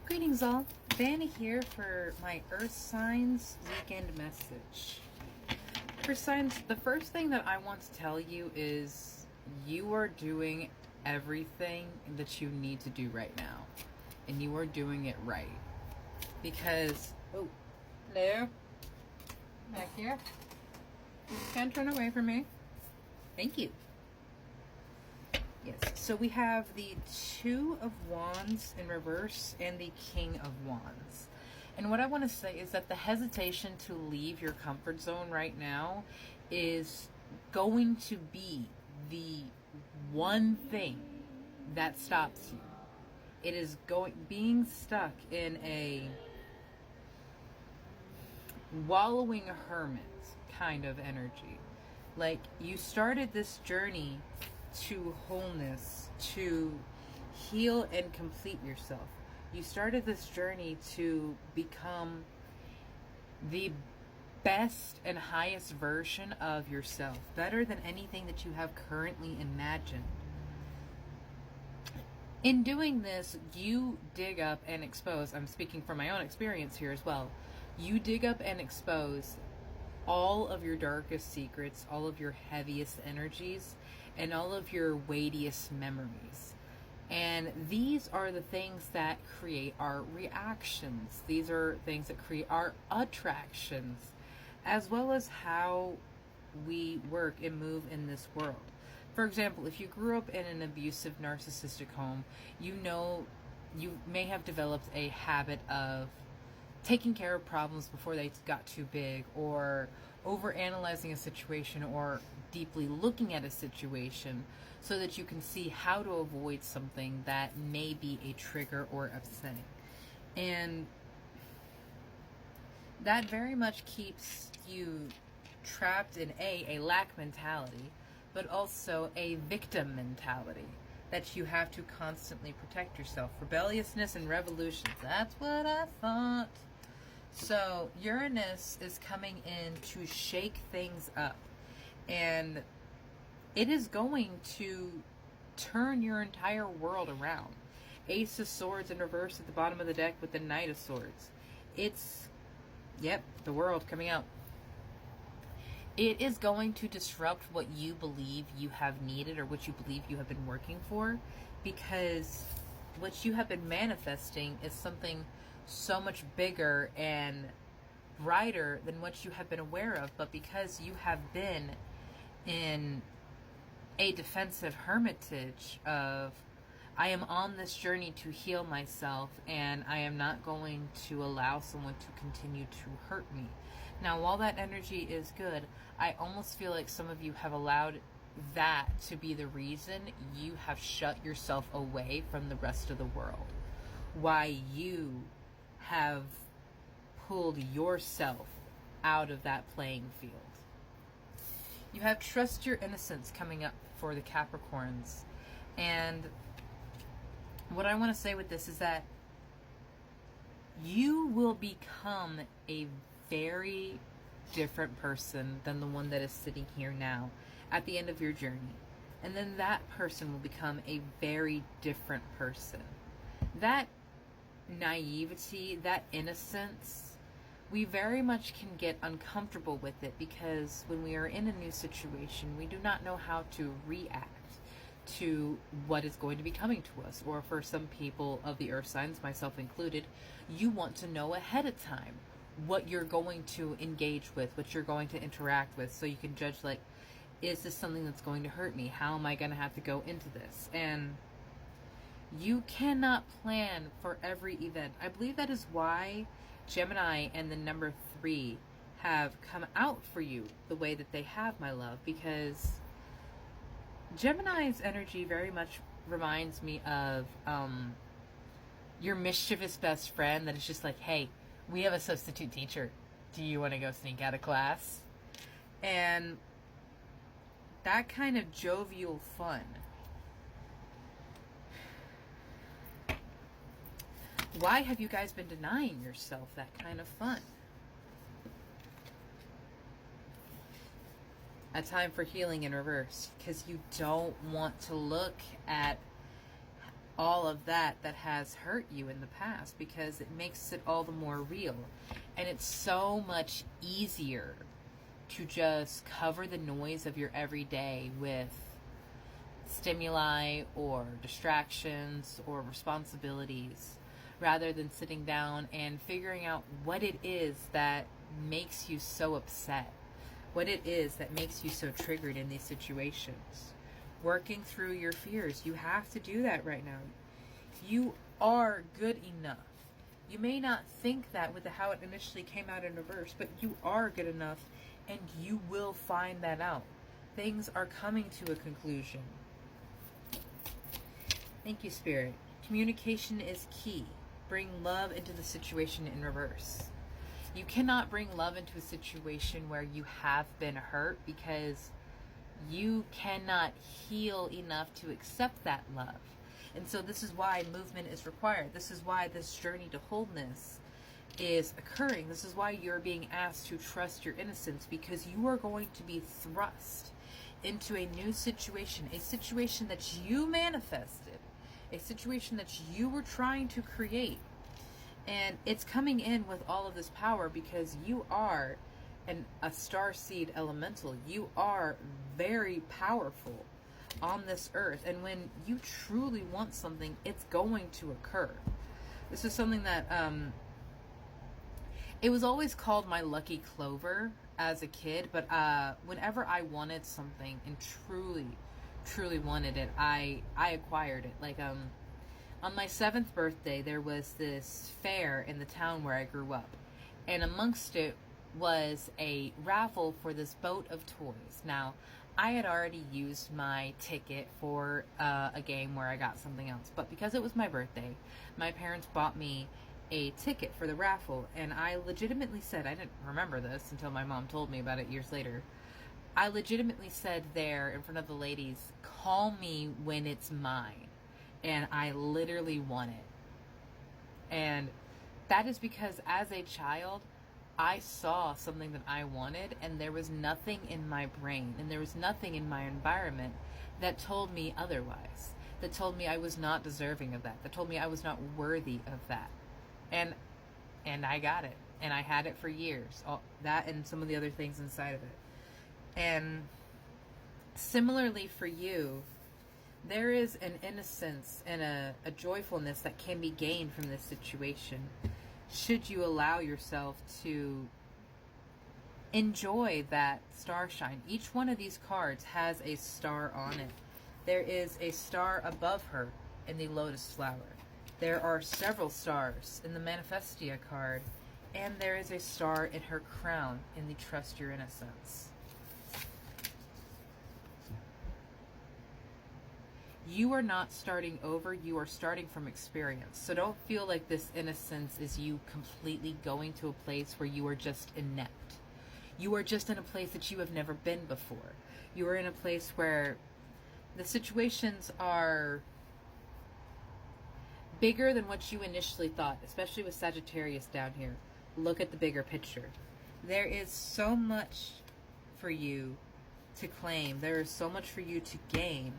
Greetings all, Vanna here for my Earth Signs weekend message. Earth Signs, the first thing that I want to tell you is you are doing everything that you need to do right now. And you are doing it right. Because, oh, hello, back here. Can't turn away from me. Thank you. Yes, so we have the Two of Wands in reverse and the King of Wands. And what I want to say is that the hesitation to leave your comfort zone right now is going to be the one thing that stops you. It is being stuck in a wallowing hermit kind of energy. Like, you started this journey to wholeness, to heal and complete yourself. You started this journey to become the best and highest version of yourself, better than anything that you have currently imagined. In doing this, you dig up and expose, I'm speaking from my own experience here as well, you dig up and expose all of your darkest secrets, all of your heaviest energies, and all of your weightiest memories. And these are the things that create our reactions. These are things that create our attractions, as well as how we work and move in this world. For example, if you grew up in an abusive, narcissistic home, you know you may have developed a habit of taking care of problems before they got too big, or overanalyzing a situation, or deeply looking at a situation so that you can see how to avoid something that may be a trigger or upsetting. And that very much keeps you trapped in a lack mentality, but also a victim mentality, that you have to constantly protect yourself. Rebelliousness and revolutions. That's what I thought. So Uranus is coming in to shake things up, and it is going to turn your entire world around. Ace of Swords in reverse at the bottom of the deck with the Knight of Swords. It's, yep, the world coming out. It is going to disrupt what you believe you have needed, or what you believe you have been working for, because what you have been manifesting is something so much bigger and brighter than what you have been aware of. But because you have been in a defensive hermitage of, I am on this journey to heal myself, and I am not going to allow someone to continue to hurt me. Now, while that energy is good, I almost feel like some of you have allowed that to be the reason you have shut yourself away from the rest of the world. Why you have pulled yourself out of that playing field. You have Trust Your Innocence coming up for the Capricorns. And what I want to say with this is that you will become a very different person than the one that is sitting here now at the end of your journey. And then that person will become a very different person. That naivety, that innocence, we very much can get uncomfortable with it, because when we are in a new situation, we do not know how to react to what is going to be coming to us. Or for some people of the earth signs, myself included, you want to know ahead of time what you're going to engage with, what you're going to interact with, so you can judge, like, is this something that's going to hurt me? How am I going to have to go into this? And you cannot plan for every event. I believe that is why Gemini and the number 3 have come out for you the way that they have, my love, because Gemini's energy very much reminds me of your mischievous best friend that is just like, hey, we have a substitute teacher. Do you want to go sneak out of class? And that kind of jovial fun. Why have you guys been denying yourself that kind of fun? A time for healing in reverse, because you don't want to look at all of that has hurt you in the past, because it makes it all the more real. And it's so much easier to just cover the noise of your everyday with stimuli or distractions or responsibilities, rather than sitting down and figuring out what it is that makes you so upset, what it is that makes you so triggered in these situations. Working through your fears. You have to do that right now. You are good enough. You may not think that with how it initially came out in reverse, but you are good enough, and you will find that out. Things are coming to a conclusion. Thank you, Spirit. Communication is key. Bring love into the situation in reverse. You cannot bring love into a situation where you have been hurt, because you cannot heal enough to accept that love. And so this is why movement is required. This is why this journey to wholeness is occurring. This is why you're being asked to trust your innocence, because you are going to be thrust into a new situation, a situation that you manifested, a situation that you were trying to create. And it's coming in with all of this power, because you are a starseed elemental. You are very powerful on this earth, and when you truly want something, it's going to occur. This is something that it was always called my lucky clover as a kid, but whenever I wanted something and truly wanted it, I acquired it. Like on my 7th birthday, there was this fair in the town where I grew up, and amongst it was a raffle for this boat of toys. Now, I had already used my ticket for a game where I got something else, but because it was my birthday, my parents bought me a ticket for the raffle, and I legitimately said, I didn't remember this until my mom told me about it years later, I legitimately said there in front of the ladies, call me when it's mine, and I literally won it. And that is because as a child, I saw something that I wanted, and there was nothing in my brain, and there was nothing in my environment that told me otherwise, that told me I was not deserving of that told me I was not worthy of that. And I got it, and I had it for years, all that and some of the other things inside of it. And similarly for you, there is an innocence and a joyfulness that can be gained from this situation, should you allow yourself to enjoy that starshine. Each one of these cards has a star on it. There is a star above her in the lotus flower. There are several stars in the Manifestia card, and there is a star in her crown in the Trust Your Innocence. You are not starting over, you are starting from experience. So don't feel like this innocence is you completely going to a place where you are just inept. You are just in a place that you have never been before. You are in a place where the situations are bigger than what you initially thought, especially with Sagittarius down here. Look at the bigger picture. There is so much for you to claim. There is so much for you to gain.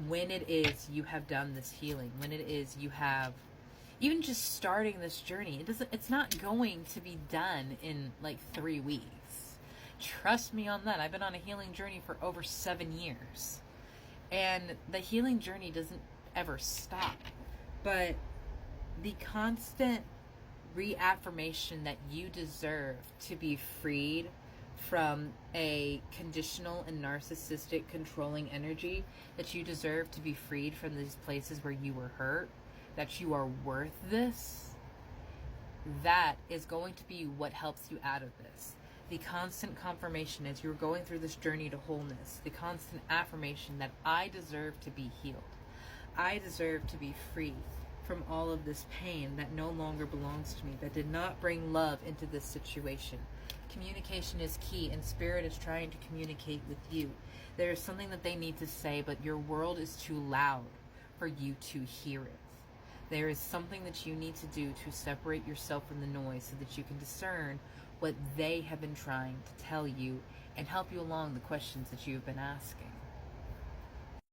When it is you have done this healing, when it is you have even just starting this journey, it's not going to be done in like 3 weeks. Trust me on that. I've been on a healing journey for over 7 years, and the healing journey doesn't ever stop. But the constant reaffirmation that you deserve to be freed from a conditional and narcissistic controlling energy, that you deserve to be freed from these places where you were hurt, that you are worth this, that is going to be what helps you out of this. The constant confirmation as you're going through this journey to wholeness, the constant affirmation that I deserve to be healed. I deserve to be free from all of this pain that no longer belongs to me, that did not bring love into this situation. Communication is key, and Spirit is trying to communicate with you. There is something that they need to say, but your world is too loud for you to hear it. There is something that you need to do to separate yourself from the noise so that you can discern what they have been trying to tell you and help you along the questions that you've been asking.